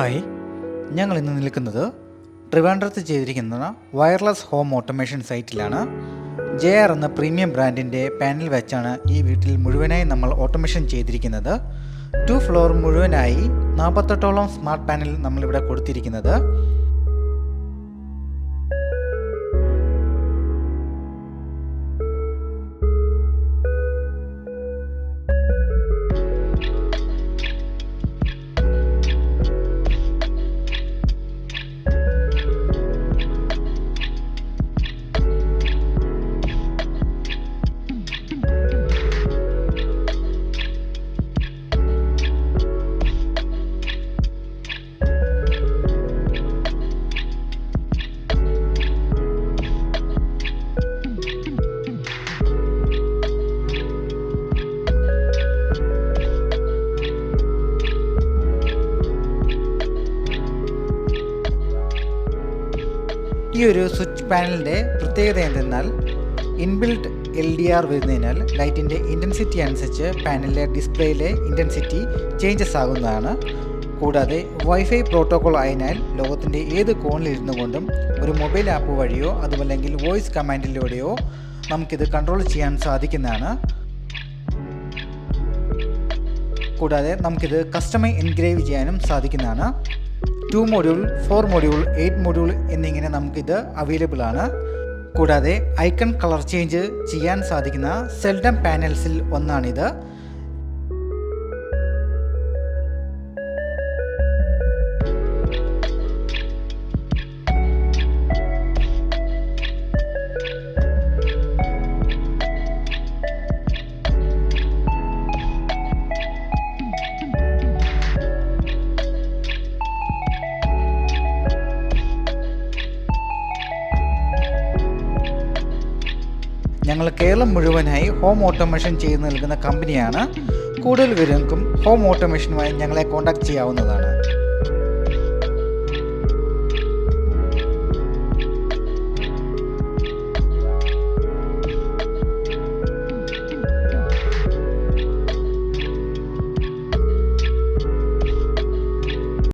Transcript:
Hi, ഞങ്ങൾ ഇന്ന് നിൽക്കുന്നത് ട്രിവാൻഡ്രത്ത് ചെയ്തിരിക്കുന്ന വയർലെസ് ഹോം ഓട്ടോമേഷൻ സൈറ്റിലാണ്. JR എന്ന പ്രീമിയം ബ്രാൻഡിൻ്റെ പാനൽ വെച്ചാണ് ഈ വീട്ടിൽ മുഴുവനായി നമ്മൾ ഓട്ടോമേഷൻ ചെയ്തിരിക്കുന്നത്. 2 ഫ്ലോർ മുഴുവനായി 48ഓളം സ്മാർട്ട് പാനൽ നമ്മളിവിടെ കൊടുത്തിരിക്കുന്നത്. ഈ ഒരു സ്വിച്ച് പാനലിൻ്റെ പ്രത്യേകത എന്തെന്നാൽ ഇൻബിൽറ്റ് LDR വരുന്നതിനാൽ ലൈറ്റിൻ്റെ ഇൻറ്റൻസിറ്റി അനുസരിച്ച് പാനലിലെ ഡിസ്പ്ലേയിലെ ഇൻറ്റൻസിറ്റി ചേഞ്ചസ് ആകുന്നതാണ്. കൂടാതെ വൈഫൈ പ്രോട്ടോകോൾ ആയതിനാൽ ലോകത്തിൻ്റെ ഏത് കോണിലിരുന്നു കൊണ്ടും ഒരു മൊബൈൽ ആപ്പ് വഴിയോ അതുമല്ലെങ്കിൽ വോയിസ് കമാൻഡിലൂടെയോ നമുക്കിത് കൺട്രോൾ ചെയ്യാൻ സാധിക്കുന്നതാണ്. കൂടാതെ നമുക്കിത് കസ്റ്റമൈ എൻഗ്രേവ് ചെയ്യാനും സാധിക്കുന്നതാണ്. 2 മോഡ്യൂൾ, 4 മോഡ്യൂൾ, 8 മോഡ്യൂൾ എന്നിങ്ങനെ നമുക്കിത് അവൈലബിൾ ആണ്. കൂടാതെ ഐക്കൺ കളർ ചേഞ്ച് ചെയ്യാൻ സാധിക്കുന്ന സെൽഡം പാനൽസിൽ ഒന്നാണിത്. ഞങ്ങൾ കേരളം മുഴുവനായി ഹോം ഓട്ടോമേഷൻ ചെയ്ത് നൽകുന്ന കമ്പനിയാണ്. കൂടുതൽ വിവരങ്ങൾക്കും ഹോം ഓട്ടോമേഷനുമായി ഞങ്ങളെ കോൺടാക്റ്റ് ചെയ്യാവുന്നതാണ്.